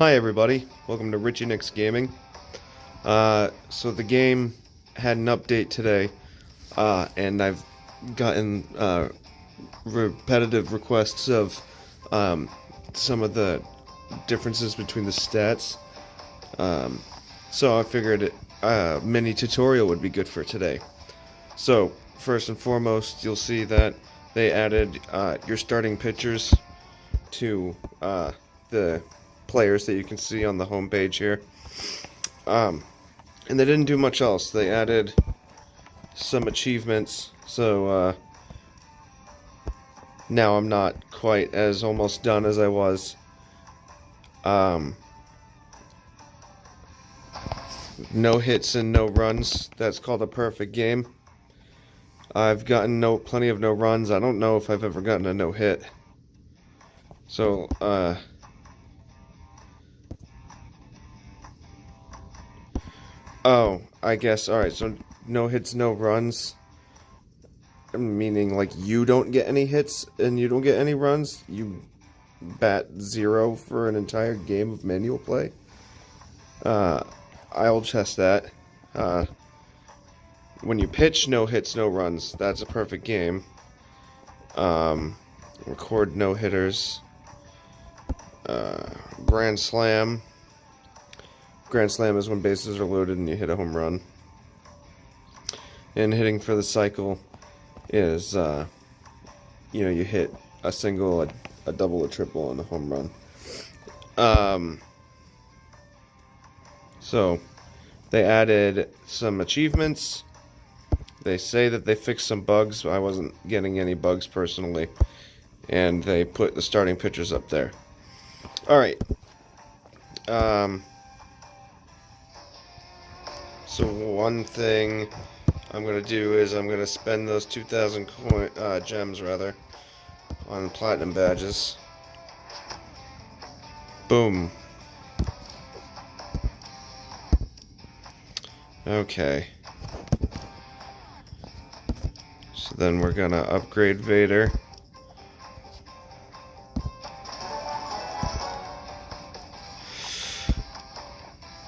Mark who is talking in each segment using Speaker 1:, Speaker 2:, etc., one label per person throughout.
Speaker 1: Hi everybody, welcome to Richie Nick's Gaming. So the game had an update today, and I've gotten repetitive requests of some of the differences between the stats. So I figured a mini tutorial would be good for today. So first and foremost, you'll see that they added your starting pitchers to the players that you can see on the home page here. And they didn't do much else. They added some achievements, so now I'm not quite as almost done as I was. No hits and no runs. That's called a perfect game. I've gotten plenty of no runs. I don't know if I've ever gotten a no hit. So, oh, I guess, alright, so no hits, no runs, meaning, like, you don't get any hits and you don't get any runs, you bat 0 for an entire game of manual play. I'll test that. When you pitch, no hits, no runs, that's a perfect game. Record no hitters. Grand Slam. Grand Slam is when bases are loaded and you hit a home run. And hitting for the cycle is, you hit a single, a double, a triple, and a home run. So, they added some achievements. They say that they fixed some bugs. I wasn't getting any bugs personally. And they put the starting pitchers up there. Alright. So one thing I'm going to do is I'm going to spend those 2,000 gems, on platinum badges. Boom. Okay. So then we're going to upgrade Vader.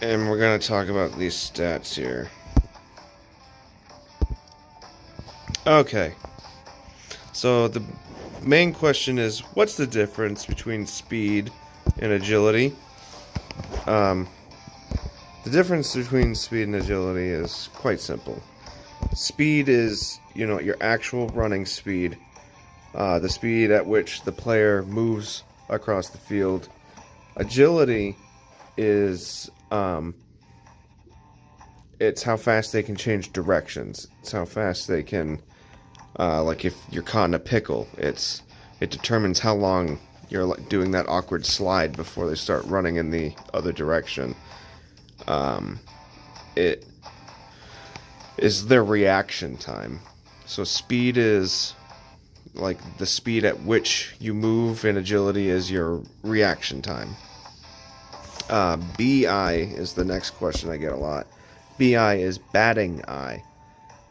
Speaker 1: And we're going to talk about these stats here. Okay. So the main question is, what's the difference between speed and agility? The difference between speed and agility is quite simple. Speed is, your actual running speed. The speed at which the player moves across the field. Agility is it's how fast they can change directions. It's how fast they can, like if you're caught in a pickle, it determines how long you're doing that awkward slide before they start running in the other direction. It is their reaction time. So speed is like the speed at which you move, and agility is your reaction time. b.eye is the next question I get a lot. b.eye is batting eye,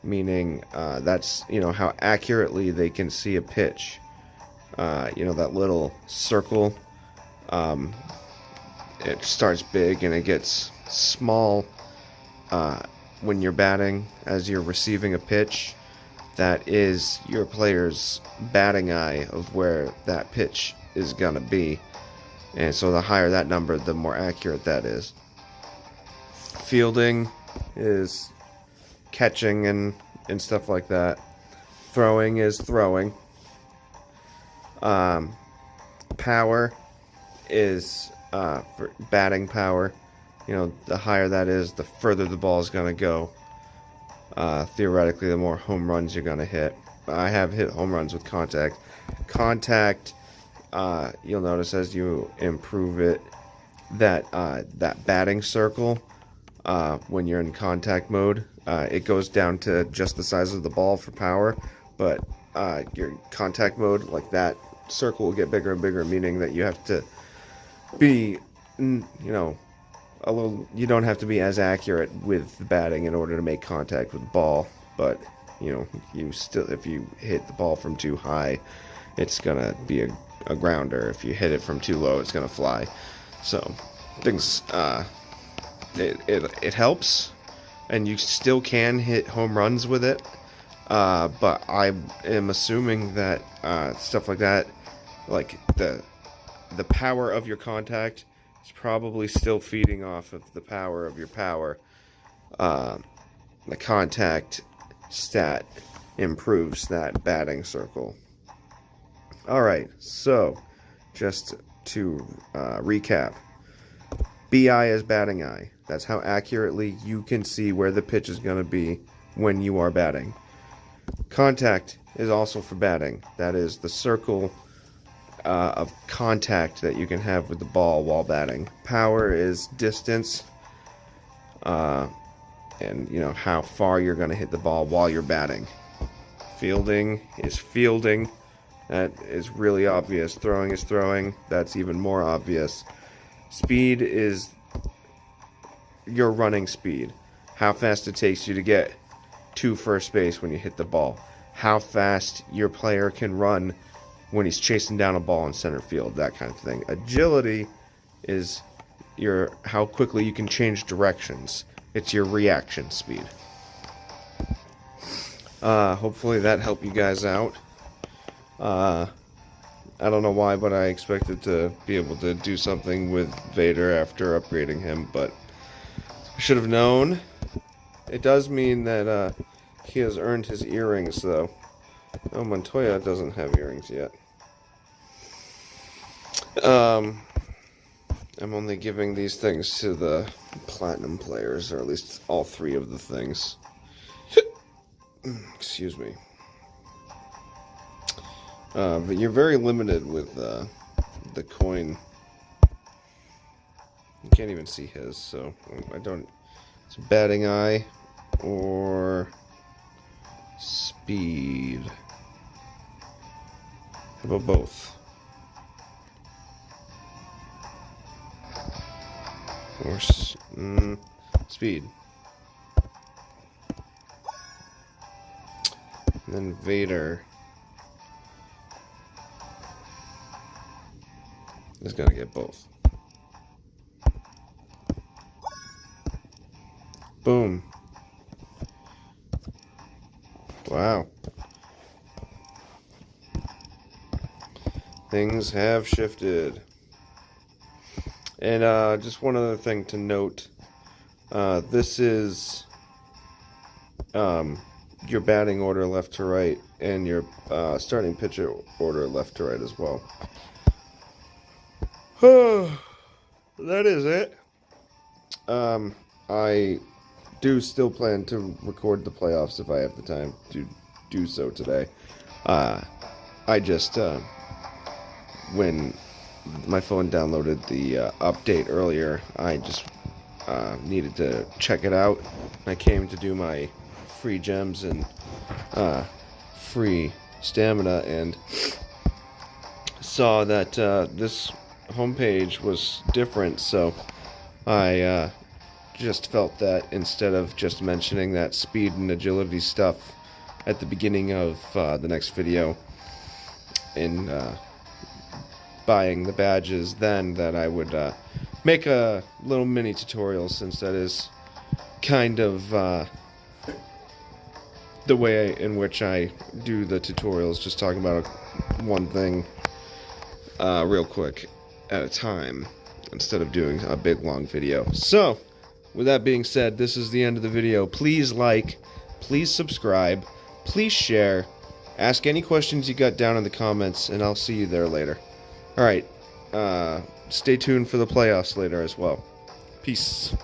Speaker 1: meaning that's how accurately they can see a pitch. That little circle, it starts big and it gets small when you're batting as you're receiving a pitch. That is your player's batting eye of where that pitch is gonna be. And so the higher that number, the more accurate that is. Fielding is catching and stuff like that. Throwing is throwing. Power is for batting power. The higher that is, the further the ball is going to go. Theoretically, the more home runs you're going to hit. I have hit home runs with contact. Contact, you'll notice as you improve it, that batting circle, when you're in contact mode, it goes down to just the size of the ball for power, but your contact mode, like that circle will get bigger and bigger, meaning that you have to be, you don't have to be as accurate with the batting in order to make contact with the ball, but, you still, if you hit the ball from too high, it's gonna be a grounder. If you hit it from too low, it's gonna fly. So things. It helps, and you still can hit home runs with it. But I am assuming that stuff like that, like the power of your contact, is probably still feeding off of the power of your power. The contact stat improves that batting circle. Alright, so just to recap, b.eye is batting eye. That's how accurately you can see where the pitch is going to be when you are batting. Contact is also for batting. That is the circle of contact that you can have with the ball while batting. Power is distance, and you know how far you're going to hit the ball while you're batting. Fielding is fielding. That is really obvious. Throwing is throwing. That's even more obvious. Speed is your running speed. How fast it takes you to get to first base when you hit the ball. How fast your player can run when he's chasing down a ball in center field. That kind of thing. Agility is how quickly you can change directions. It's your reaction speed. Hopefully that helped you guys out. I don't know why, but I expected to be able to do something with Vader after upgrading him, but I should have known. It does mean that he has earned his earrings, though. Oh, Montoya doesn't have earrings yet. I'm only giving these things to the platinum players, or at least all 3 of the things. Excuse me. But you're very limited with the coin. You can't even see his, so I don't. It's batting eye or speed. How about both? Or speed. And then Vader is going to get both. Boom. Wow. Things have shifted. And just one other thing to note. This is your batting order left to right, and your starting pitcher order left to right as well. That is it. I do still plan to record the playoffs if I have the time to do so today. I just, when my phone downloaded the update earlier, I just needed to check it out. I came to do my free gems and free stamina and saw that this homepage was different, so I just felt that instead of just mentioning that speed and agility stuff at the beginning of the next video and buying the badges then, that I would make a little mini tutorial, since that is kind of the way in which I do the tutorials, just talking about one thing real quick at a time instead of doing a big long video. So with that being said, this is the end of the video. Please like, please subscribe, please share, ask any questions you got down in the comments, and I'll see you there later. Alright, stay tuned for the playoffs later as well. Peace.